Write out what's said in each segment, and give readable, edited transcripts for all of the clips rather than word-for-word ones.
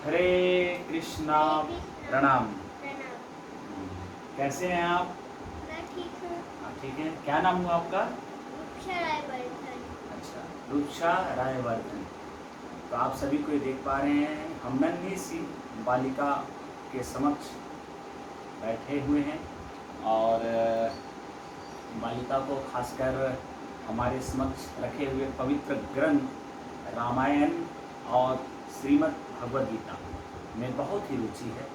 हरे कृष्णा। प्रणाम। प्रणाम। कैसे हैं आप? मैं ठीक हूँ। आप ठीक हैं? क्या नाम हुआ आपका? रूपसा रायवर्धन। अच्छा, रूपसा रायवर्धन। तो आप सभी को ये देख पा रहे हैं, हम नन्ही सी बालिका के समक्ष बैठे हुए हैं और बालिका को खासकर हमारे समक्ष रखे हुए पवित्र ग्रंथ रामायण और श्रीमद् भगवद गीता में बहुत ही रुचि है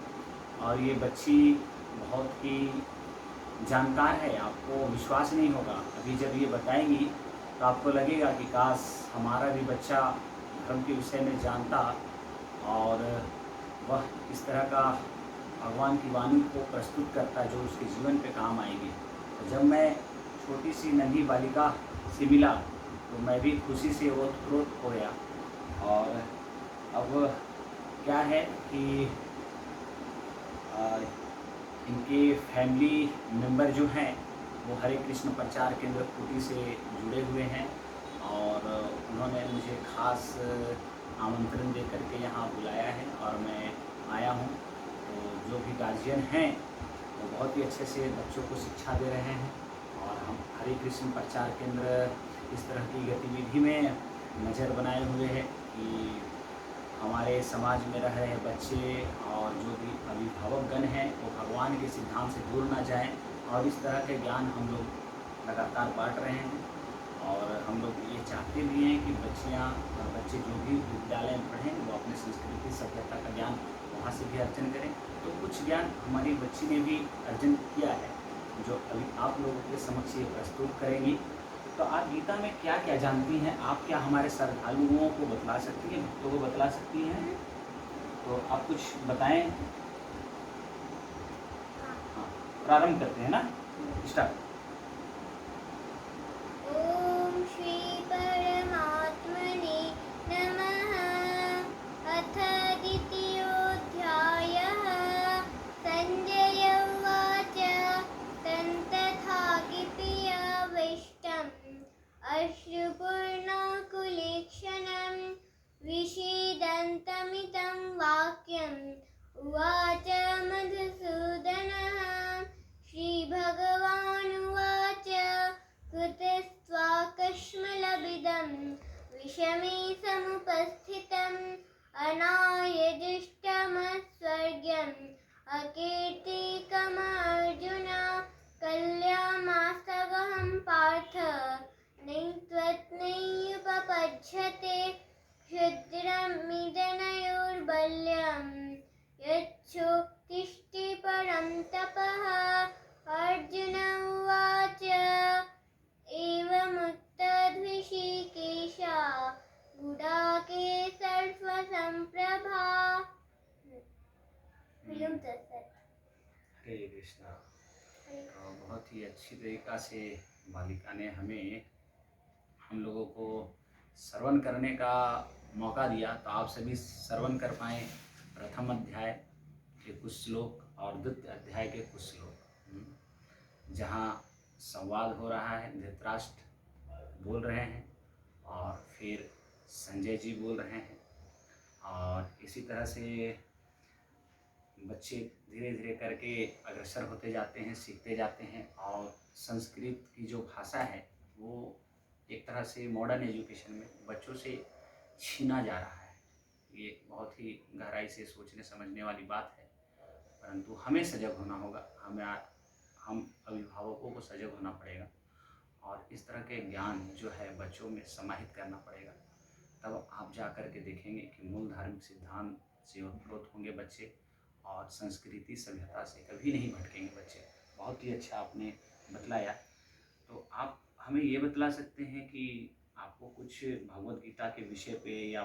और ये बच्ची बहुत ही जानकार है। आपको विश्वास नहीं होगा, अभी जब ये बताएंगी तो आपको लगेगा कि काश हमारा भी बच्चा धर्म के विषय में जानता और वह इस तरह का भगवान की वाणी को प्रस्तुत करता जो उसके जीवन पे काम आएगी। तो जब मैं छोटी सी नन्ही बालिका से मिला तो मैं भी खुशी से ओतप्रोत हो गया। और अब क्या है कि इनके फैमिली मेंबर जो हैं वो हरे कृष्ण प्रचार केंद्र कुटी से जुड़े हुए हैं और उन्होंने मुझे खास आमंत्रण दे करके यहाँ बुलाया है और मैं आया हूँ। तो जो भी गार्जियन हैं वो बहुत ही अच्छे से बच्चों को शिक्षा दे रहे हैं और हम हरे कृष्ण प्रचार केंद्र इस तरह की गतिविधि में नज़र बनाए हुए हैं कि हमारे समाज में रह रहे बच्चे और जो भी अभिभावकगण हैं वो भगवान के सिद्धांत से दूर ना जाएं और इस तरह के ज्ञान हम लोग लगातार बांट रहे हैं। और हम लोग ये चाहते भी हैं कि बच्चियाँ और बच्चे जो भी विद्यालय में पढ़ें वो अपने संस्कृति सभ्यता का ज्ञान वहाँ से भी अर्जन करें। तो कुछ ज्ञान हमारी बच्ची ने भी अर्जन किया है जो अभी आप लोगों के समक्ष ये प्रस्तुत करेंगी। तो आप गीता में क्या क्या जानती हैं? आप क्या हमारे श्रद्धालुओं को बतला सकती हैं, भक्तों को बतला सकती हैं? तो आप कुछ बताएं। हाँ, प्रारंभ करते हैं ना, स्टार्ट। ओम श्री परमात्मने नमः। अथ द्वितीयोऽध्यायः। संजय उवाच तन्तथागिप्यवेष्टम् अश्रुपूर्णकुलेक्षणं विषीदन्तमितं वाक्यम् उवाच मधुसूदनः। श्रीभगवानुवाच कृतस्त्वाकस्मलबिदं विषमे समुपस्थितम् अनार्यजुष्टमस्वर्ग्यम् अकीर्तिकमर्जुन कल्यामास्तवहं पार्थ नैत्वत्नैयुपपद्यते क्षुद्रमिदनयोर्बल्यम् यच्छोत्तिष्ठति परं तपः। अर्जुन उवाच एवमुक्तद्विषिकेश गुडाकेशर्षसम्प्रभा। हरे कृष्णा। तो बहुत ही अच्छी तरीक़ा से बालिका ने हम लोगों को श्रवण करने का मौका दिया। तो आप सभी श्रवण कर पाएँ प्रथम अध्याय के कुछ श्लोक और द्वितीय अध्याय के कुछ श्लोक जहाँ संवाद हो रहा है। धृतराष्ट्र बोल रहे हैं और फिर संजय जी बोल रहे हैं और इसी तरह से बच्चे धीरे धीरे करके अग्रसर होते जाते हैं, सीखते जाते हैं और संस्कृत की जो भाषा है वो एक तरह से मॉडर्न एजुकेशन में बच्चों से छीना जा रहा है। ये बहुत ही गहराई से सोचने समझने वाली बात है, परंतु हमें सजग होना होगा। हम अभिभावकों को सजग होना पड़ेगा और इस तरह के ज्ञान जो है बच्चों में समाहित करना पड़ेगा। तब आप जा कर के देखेंगे कि मूल धार्मिक सिद्धांत से ओतप्रोत होंगे बच्चे और संस्कृति सभ्यता से कभी नहीं भटकेंगे बच्चे। बहुत ही अच्छा आपने बतलाया। तो आप हमें ये बतला सकते हैं कि आपको कुछ भगवद गीता के विषय पे या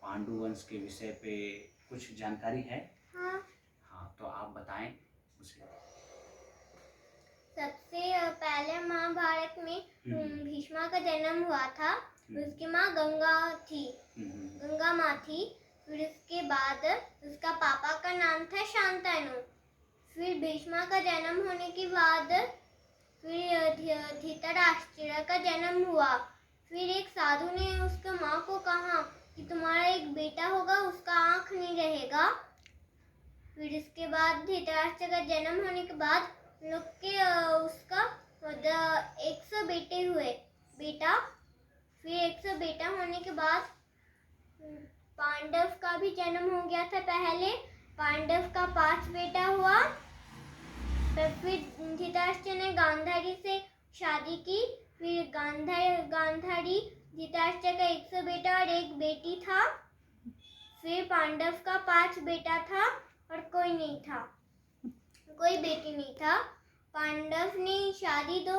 पांडुवंश के विषय पे कुछ जानकारी है? हाँ। हाँ, तो आप बताएं मुझे। सबसे पहले महाभारत में भीष्मा का जन्म हुआ था। उसकी माँ गंगा थी, गंगा माँ थी। फिर उसके बाद उसका पापा का नाम था शांतनु। फिर भीष्मा का जन्म होने के बाद फिर धृतराष्ट्र का जन्म हुआ। फिर एक साधु ने उसके माँ को कहा कि तुम्हारा एक बेटा होगा, उसका आँख नहीं रहेगा। फिर इसके बाद धृतराष्ट्र का जन्म होने के बाद लोग के उसका 100 बेटे हुए बेटा। फिर 100 बेटा होने के बाद पांडव का भी जन्म हो गया था। पहले पांडव का 5 बेटा हुआ। फिर धृतराष्ट्र ने गांधारी से शादी की। फिर गांधारी धृतराष्ट्र का 100 बेटा और 1 बेटी था। फिर पांडव का 5 बेटा था और कोई नहीं था, कोई बेटी नहीं था। पांडव ने शादी दो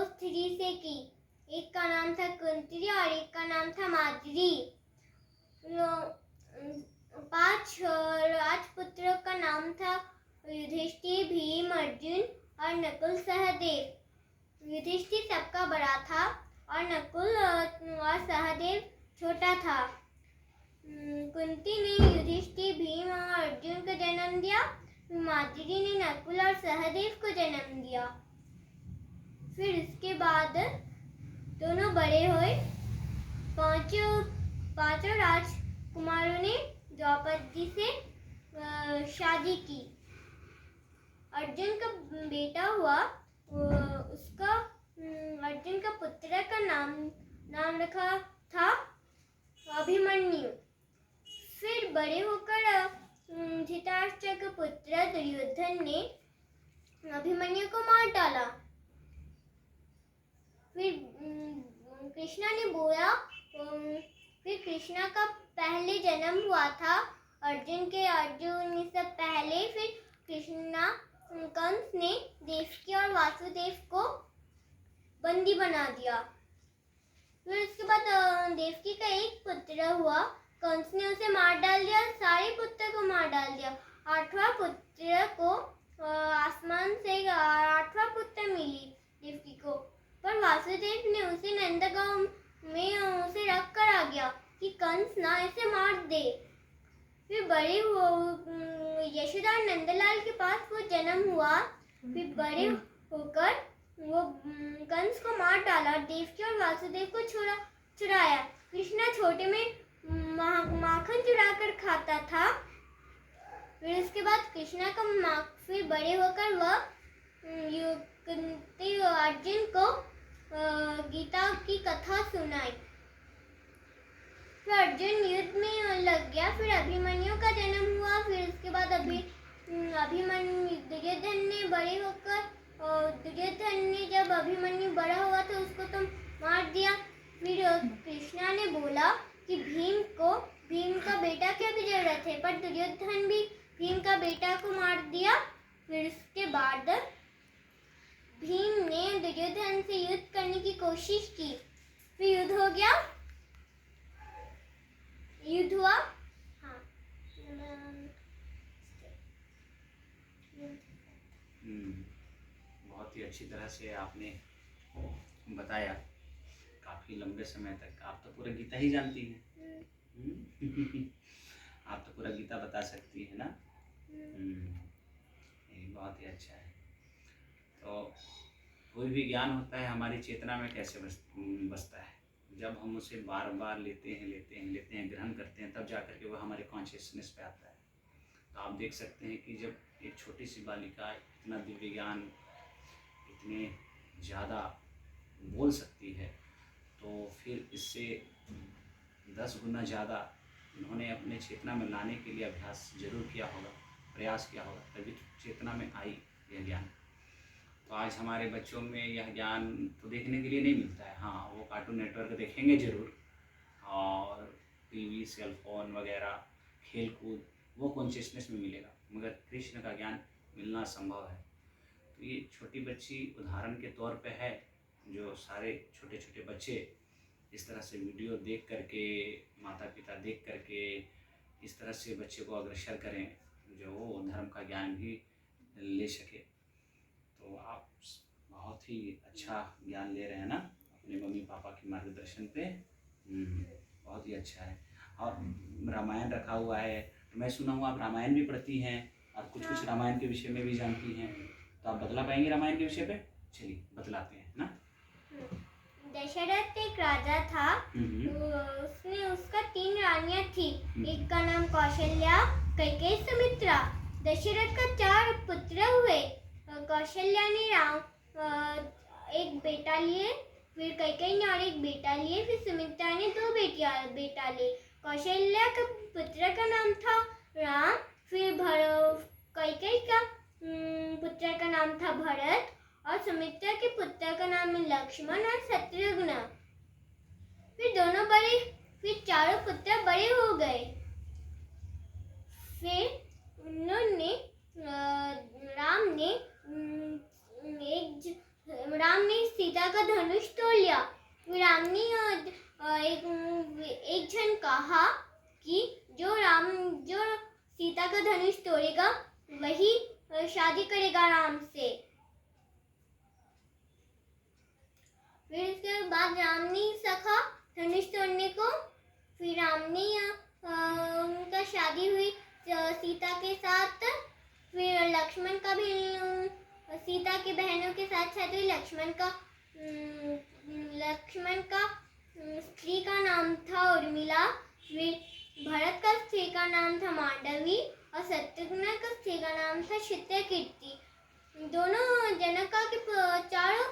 स्त्री से की। एक का नाम था कुंती और एक का नाम था माद्री। 5 राजपुत्रों का नाम था युधिष्ठिर, भीम, अर्जुन और नकुल, सहदेव। युधिष्ठिर सबका बड़ा था और नकुल और सहदेव छोटा था। कुंती ने युधिष्ठिर, भीम और अर्जुन को जन्म दिया। माद्री ने नकुल और सहदेव को जन्म दिया। फिर इसके बाद दोनों बड़े हुए। पांचों राजकुमारों ने द्रौपदी से शादी की। अर्जुन का बेटा हुआ, उसका अर्जुन का पुत्र का नाम रखा था अभिमन्यु। फिर बड़े होकर धृतराष्ट्र के पुत्र दुर्योधन ने अभिमन्यु को मार डाला। फिर कृष्णा ने बोला, फिर कृष्णा का पहले जन्म हुआ था अर्जुन से पहले। फिर कृष्णा कंस ने देवकी और वासुदेव को बंदी बना दिया। फिर उसके बाद देवकी का एक पुत्र हुआ। कंस ने उसे मार डाल दिया, सारे पुत्र को मार डाल दिया। 8वां पुत्र को आसमान से 8वां पुत्र मिली देवकी को, पर वासुदेव ने उसे नंदगांव में उसे रख कर आ गया कि कंस ना इसे मार दे। फिर बड़े यशोदा और नंदलाल के पास वो जन्म हुआ। फिर बड़े होकर वो कंस को मार डाला और देवकी और वासुदेव को चुराया। कृष्णा छोटे में माखन चुरा कर खाता था। फिर उसके बाद कृष्णा का फिर बड़े होकर वह अर्जुन को गीता की कथा सुनाई। फिर अर्जुन युद्ध में लग गया। फिर अभिमन्यु का जन्म हुआ। फिर उसके बाद दुर्योधन ने बड़े होकर दुर्योधन ने जब अभिमन्यु बड़ा हुआ तो उसको तो मार दिया। फिर कृष्णा ने बोला कि भीम का बेटा क्या भी जरूरत है, पर दुर्योधन भी भीम का बेटा को मार दिया। फिर उसके बाद भीम ने दुर्योधन से युद्ध करने की कोशिश की। फिर युद्ध हो गया, युद्ध हुआ। हाँ, बहुत ही अच्छी तरह से आपने बताया। काफी लंबे समय तक आप तो पूरा गीता ही जानती हैं। आप तो पूरा गीता बता सकती है ना। ये बहुत ही अच्छा है। तो कोई भी ज्ञान होता है हमारी चेतना में कैसे बसता है, जब हम उसे बार बार लेते हैं ग्रहण करते हैं, तब जाकर के वह हमारे कॉन्शियसनेस पे आता है। तो आप देख सकते हैं कि जब एक छोटी सी बालिका इतना दिव्य ज्ञान इतने ज़्यादा बोल सकती है, तो फिर इससे 10 गुना ज़्यादा उन्होंने अपने चेतना में लाने के लिए अभ्यास जरूर किया होगा, प्रयास किया होगा, तभी चेतना में आई यह ज्ञान। तो आज हमारे बच्चों में यह ज्ञान तो देखने के लिए नहीं मिलता है। हाँ, वो कार्टून नेटवर्क देखेंगे ज़रूर, और टीवी, सेल फोन वगैरह, खेल कूद, वो कॉन्शियसनेस में मिलेगा, मगर कृष्ण का ज्ञान मिलना संभव है। तो ये छोटी बच्ची उदाहरण के तौर पे है, जो सारे छोटे छोटे बच्चे इस तरह से वीडियो देख करके, माता पिता देख करके इस तरह से बच्चे को अग्रसर करें, जो वो धर्म का ज्ञान भी ले सके। तो आप बहुत ही अच्छा ज्ञान ले रहे हैं ना अपने मम्मी पापा के मार्गदर्शन पे। बहुत ही अच्छा है। और रामायण रखा हुआ है, तो मैं सुना हूँ आप रामायण भी पढ़ती हैं और कुछ रामायण के विषय में भी जानती हैं, तो आप बतला पाएंगे रामायण के विषय पे? चलिए बतलाते हैं ना। दशरथ एक राजा था। उसने उसका 3 रानियां थी। एक का नाम कौशल्या, कैकेयी, सुमित्रा। दशरथ का 4 पुत्र हुए। कौशल्या ने एक बेटा लिए, फिर कैकेयी ने और एक बेटा लिए, फिर सुमित्रा ने 2 बेटा लिए। कौशल्या के पुत्र का नाम था राम, फिर कैकेयी का पुत्र का नाम था भरत, और सुमित्रा के पुत्र का नाम है लक्ष्मण और शत्रुघ्न। फिर चारों पुत्र बड़े हो गए। फिर उन्होंने राम ने सीता का धनुष तोड़ लिया। फिर राम ने एक जन कहा कि जो सीता का धनुष तोड़ेगा वही शादी करेगा राम से। फिर उसके बाद राम ने सखा धनुष तोड़ने को। फिर राम ने उनका शादी हुई सीता के साथ। फिर लक्ष्मण का भी सीता की बहनों के साथ शादी हुई। लक्ष्मण का स्त्री का नाम था उर्मिला। फिर भरत का स्त्री का नाम था मांडवी और शत्रुघ्न का स्त्री का नाम था चित्रकीर्ति। दोनों जनका के चारों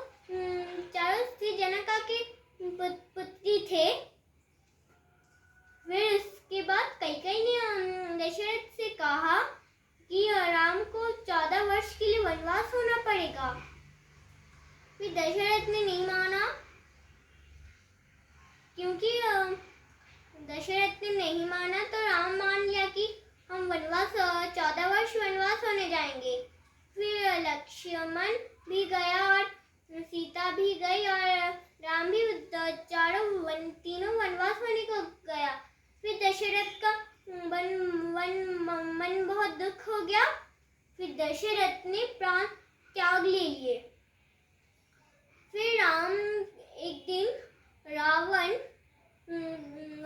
स्त्री जनका की पुत्री थे। फिर उसके बाद कैकेयी ने दशरथ से कहा कि राम को 14 वर्ष के लिए वनवास होना पड़ेगा। फिर दशरथ ने नहीं माना, क्योंकि दशरथ ने नहीं माना तो राम मान लिया कि हम 14 वर्ष वनवास होने जाएंगे। फिर लक्ष्मण भी गया और सीता भी गई और राम भी तीनों वनवास होने को गया। फिर दशरथ का मन बहुत दुख हो गया। फिर दशरथ ने प्राण त्याग ले लिए। फिर एक दिन रावण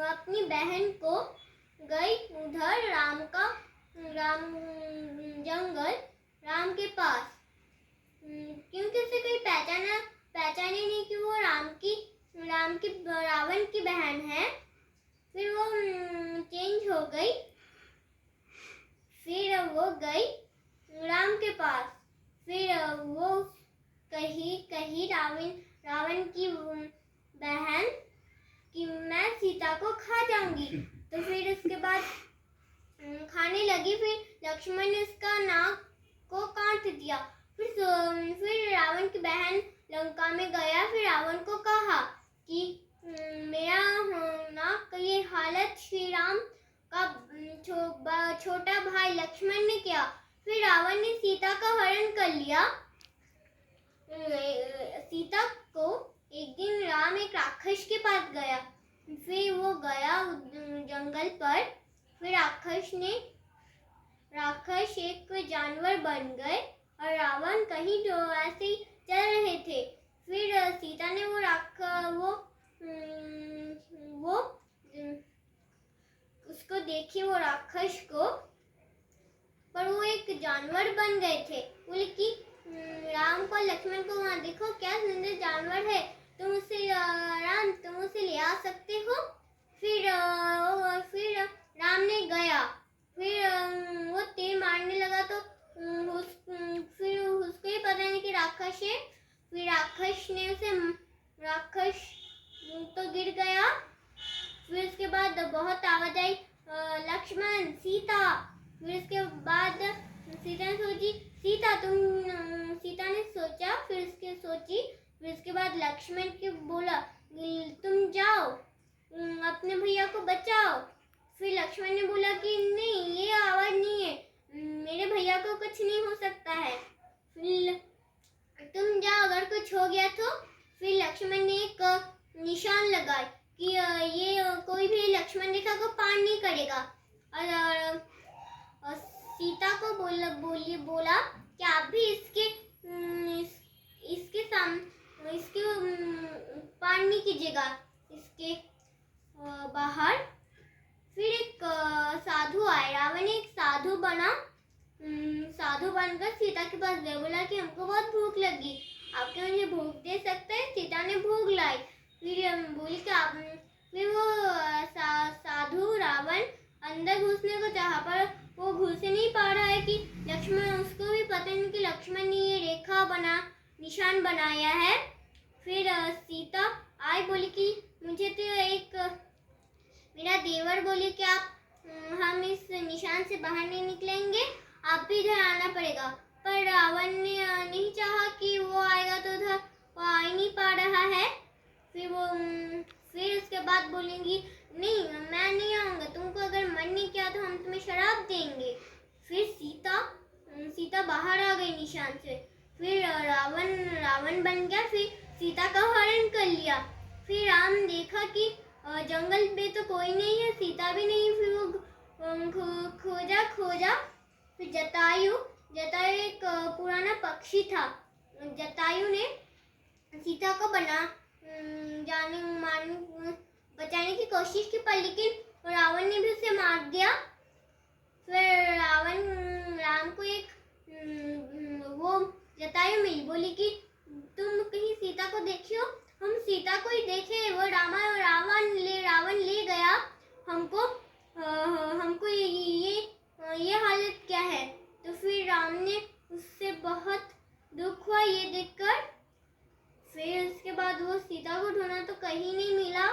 अपनी बहन को गई उधर राम के पास, क्योंकि उसे कोई पहचाने नहीं कि वो रावण की बहन है। फिर वो चेंज हो गई। फिर वो गई राम के पास। फिर वो कही रावण की बहन कि मैं सीता को खा जाऊंगी। तो फिर उसके बाद खाने लगी। फिर लक्ष्मण ने उसका नाक को काट दिया। फिर रावण की बहन लंका में गया। फिर रावण को कहा कि मेरा नाक, ये हालत श्री राम का छोटा भाई लक्ष्मण ने किया। फिर रावण ने सीता का हरण कर लिया। सीता को एक दिन राम एक राक्षस के पास गया। फिर वो गया जंगल पर। फिर राक्षस एक जानवर बन गए और रावण कहीं ऐसे ही चल रहे थे। फिर सीता ने उसको देखी, वो राक्षस को, पर वो एक जानवर बन गए थे। बोले कि राम को लक्ष्मण को, वहाँ देखो क्या सुंदर जानवर है, तुम उसे ले आ सकते हो। फिर राम ने गया। फिर वो तीर मारने लगा तो फिर उसको ही पता नहीं कि राक्षस है। फिर राक्षस तो गिर गया। फिर उसके बाद बहुत आवाज आई, लक्ष्मण, सीता। फिर उसके बाद सीता ने सोचा। फिर उसके बाद लक्ष्मण को बोला, तुम जाओ अपने भैया को बचाओ। फिर लक्ष्मण ने बोला कि नहीं, ये आवाज नहीं है, मेरे भैया को कुछ नहीं हो सकता है, तुम जाओ, अगर कुछ हो गया तो। फिर लक्ष्मण ने एक निशान लगाया कि ये कोई भी लक्ष्मण रेखा को पार नहीं करेगा। और सीता को बोला कि आप भी इसके पार नहीं कीजिएगा, इसके बाहर। फिर एक साधु आए। रावण एक साधु बनकर सीता के पास गया। बोला कि हमको बहुत भूख लगी, आप क्या मुझे भूख दे सकते हैं? सीता ने भूख लाई। फिर बोली कि फिर वो साधु रावण अंदर घुसने को चाहा पर वो घुस नहीं पा रहा है कि लक्ष्मण, उसको भी पता नहीं कि लक्ष्मण ने ये रेखा बना निशान बनाया है। फिर सीता आई, बोली कि मुझे तो एक मेरा देवर बोले कि आप हम इस निशान से बाहर नहीं निकलेंगे, आप भी इधर आना पड़ेगा। पर रावण ने नहीं चाहा कि वो आएगा, तो उधर वो आ ही नहीं पा रहा है। फिर उसके बाद बोलेंगी नहीं मैं नहीं आऊँगा, तुमको अगर मन नहीं किया तो हम तुम्हें शराब देंगे। फिर सीता बाहर आ गई निशान से। फिर रावण बन गया। फिर सीता का हरण कर लिया। फिर राम देखा कि जंगल में तो कोई नहीं है, सीता भी नहीं। फिर वो खोजा। फिर जटायु एक पुराना पक्षी था। जटायु ने सीता को बचाने की कोशिश की, पर लेकिन रावण ने भी उसे मार दिया। फिर राम को एक वो जटायु मिली, बोली कि तुम कहीं सीता को देखी हो? हम सीता को ही देखे, वो रावण ले गया हमको ये हालत क्या है? तो फिर राम ने उससे बहुत दुख हुआ ये देखकर। फिर उसके बाद वो सीता को ढूंढा तो कहीं नहीं मिला,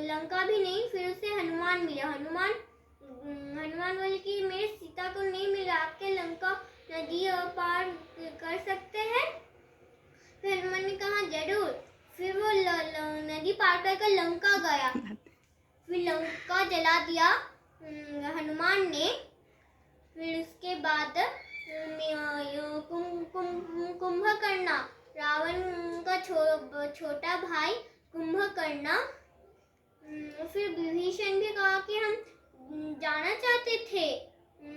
लंका भी नहीं। फिर उसे हनुमान मिला। हनुमान बोले कि मेरे सीता को नहीं मिला, आपके लंका नदी पार कर सकते हैं? फिर हनुमान ने कहा जरूर। फिर वो नदी पार करके लंका गया। फिर लंका जला दिया हनुमान ने। फिर उसके बाद कुंभकर्ण, रावण का छोटा भाई कुंभकर्ण, फिर विभीषण भी कहा कि हम जाना चाहते थे,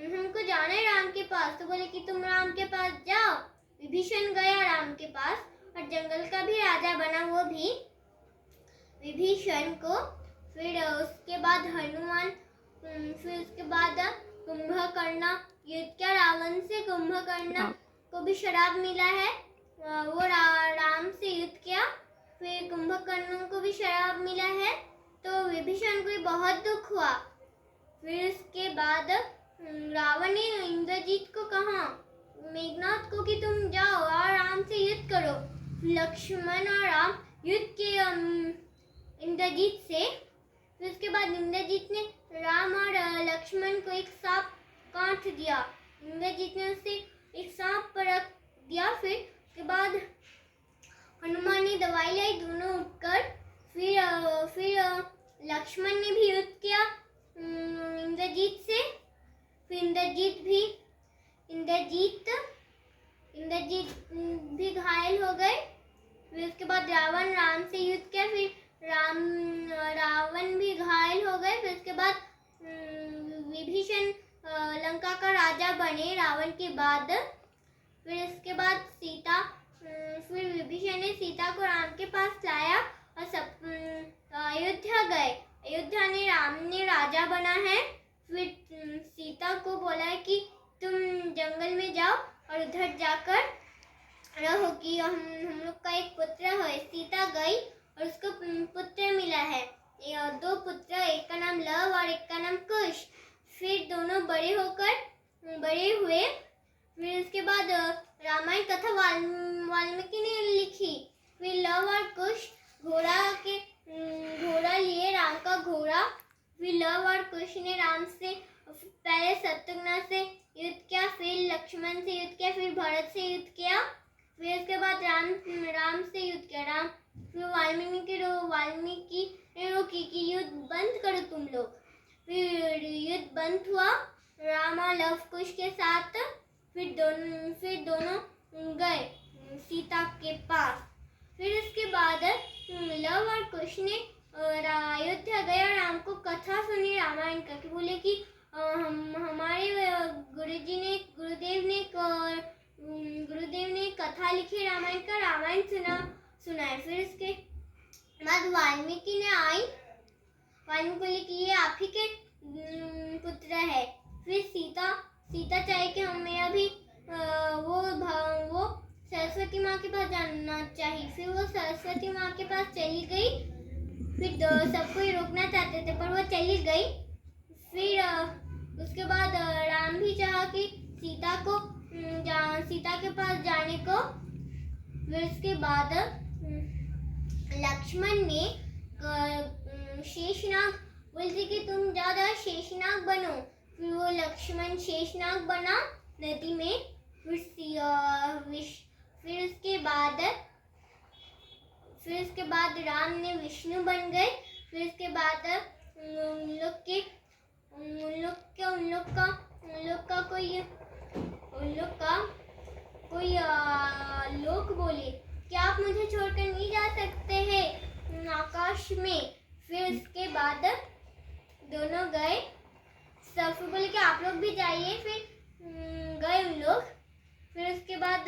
हमको जाना है राम के पास। तो बोले कि तुम राम के पास जाओ। विभीषण गया राम के पास और जंगल का भी राजा बना वो भी विभीषण को। फिर उसके बाद फिर उसके बाद कुंभकर्ण युद्ध किया रावण से। कुंभकर्ण को भी शराब मिला है, वो राम से युद्ध किया। फिर कुंभकर्ण को भी शराब मिला है, तो विभीषण को भी बहुत दुख हुआ। फिर उसके बाद रावण ने इंद्रजीत को कहा, मेघनाथ को, कि तुम जाओ और राम से युद्ध करो। लक्ष्मण और राम युद्ध किए इंद्रजीत से। फिर उसके बाद इंद्रजीत ने राम और लक्ष्मण को एक सांप काट दिया। इंद्रजीत ने उसे एक सांप पर रख दिया। फिर उसके बाद हनुमान ने दवाई लाई, दोनों उठकर। फिर लक्ष्मण ने भी युद्ध किया इंद्रजीत से। फिर इंद्रजीत भी घायल हो गए। फिर उसके बाद राम से युद्ध किया। फिर रावण भी घायल हो गए। फिर उसके बाद विभीषण लंका का राजा बने रावण के बाद। फिर इसके बाद फिर विभीषण ने सीता को राम के पास लाया और अयोध्या गए। अयोध्या ने राम ने राजा बना है। फिर सीता को बोला है कि तुम जंगल में जाओ और उधर जाकर रहो कि हम लोग का एक पुत्र है। सीता गई और उसको पुत्र मिला है, 2 पुत्र, एक का नाम लव और एक का नाम कुश। फिर दोनों बड़े हुए। फिर उसके बाद रामायण कथा वाल्मीकि ने लिखी। फिर लव और कुश घोड़ा लिए, राम का घोड़ा। फिर लव और कुश ने राम से पहले शत्रुघ्न से युद्ध किया, फिर लक्ष्मण से युद्ध किया, फिर भरत से युद्ध किया। फिर उसके बाद राम से युद्ध किया। फिर वाल्मीकि ने रोकी कि युद्ध बंद करो तुम लोग। फिर युद्ध बंद हुआ राम और लव कुश के साथ। फिर दोनों गए सीता के पास। फिर उसके बाद लव और कुश ने अयोध्या गए और राम को कथा सुनी रामायण का, कि बोले कि हमारे गुरुदेव ने कथा लिखी रामायण का, रामायण सुनाए। फिर उसके बाद वाल्मीकि ने आई, वाल्मीकि बोले कि ये आप ही के पुत्र है। फिर सीता चाहे कि हमें अभी वो सरस्वती माँ के पास जाना चाहिए। फिर वो सरस्वती माँ के पास चली गई। फिर सबको ही रोकना चाहते थे पर वो चली गई। फिर उसके बाद राम भी चाहा कि सीता को सीता के पास जाने को। फिर उसके बाद लक्ष्मण ने शेषनाग बोलते कि तुम ज्यादा शेषनाग बनो। फिर वो लक्ष्मण शेषनाग बना नदी में। फिर उसके बाद राम ने विष्णु बन गए। फिर उसके बाद उन लोग का कोई लोग बोले कि आप मुझे छोड़कर नहीं जा सकते हैं आकाश में। फिर उसके बाद दोनों गए। सब बोले कि आप लोग भी जाइए। फिर गए उन लोग। फिर उसके बाद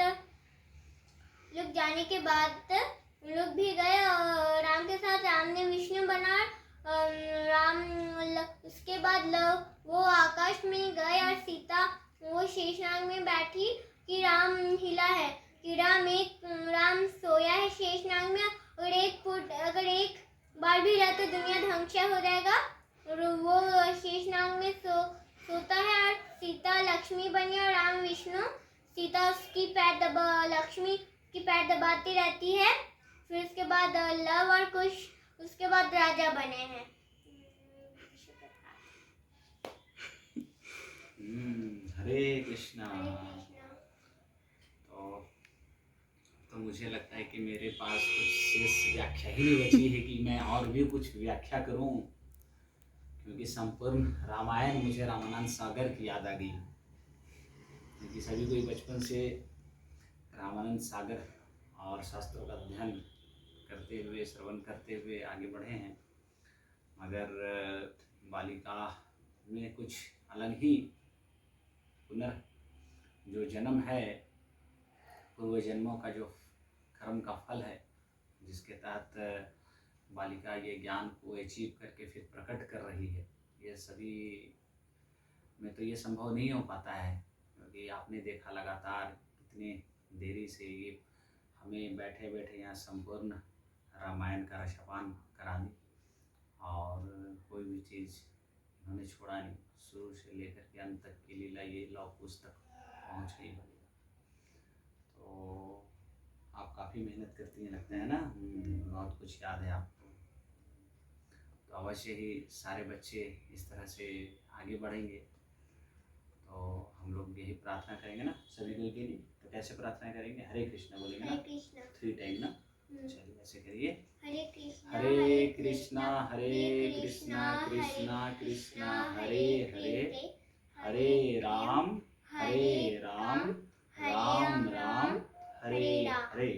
लोग जाने के बाद उन लोग भी गए और राम के साथ। राम ने विष्णु बना। उसके बाद वो आकाश में गए और सीता वो शेषनाग में बैठी कि राम हिला है, कि राम सोया है शेषनाग में। अगर एक बार भी हिला तो दुनिया ध्वंस हो जाएगा। और वो शेषनाग में सोता है और सीता लक्ष्मी बनी और राम विष्णु। सीता उसकी लक्ष्मी की पैर दबाती रहती है। फिर उसके बाद लव और कुश उसके बाद राजा बने हैं। हरे कृष्णा। तो मुझे लगता है कि मेरे पास कुछ शेष व्याख्या ही नहीं बची है कि मैं और भी कुछ व्याख्या करूं, क्योंकि संपूर्ण रामायण मुझे रामानंद सागर की याद आ गई। क्योंकि सभी कोई बचपन से रामानंद सागर और शास्त्रों का अध्ययन करते हुए, श्रवण करते हुए आगे बढ़े हैं, मगर बालिका में कुछ अलग ही जो जन्म है, पूर्व जन्मों का जो कर्म का फल है, जिसके तहत बालिका ये ज्ञान को अचीव करके फिर प्रकट कर रही है। ये सभी में तो ये संभव नहीं हो पाता है, क्योंकि आपने देखा लगातार कितने देरी से ये हमें बैठे बैठे यहाँ संपूर्ण रामायण का रसपान करा दी और कोई भी चीज़ इन्होंने छोड़ा नहीं। शुरू से लेकर के अंत तक की लीला ये लौह पुस्तक पहुँच गई बनी। तो आप काफ़ी मेहनत करती हैं लगता है ना, बहुत कुछ याद है आपको। तो अवश्य ही सारे बच्चे इस तरह से आगे बढ़ेंगे। तो हम लोग यही प्रार्थना करेंगे ना सभी कोई के लिए। तो कैसे प्रार्थना करेंगे? हरे कृष्णा बोलेंगे ना 3 टाइम ना। चलिए ऐसे करिए। हरे कृष्णा हरे कृष्णा कृष्णा कृष्णा हरे हरे, हरे राम राम राम हरे हरे।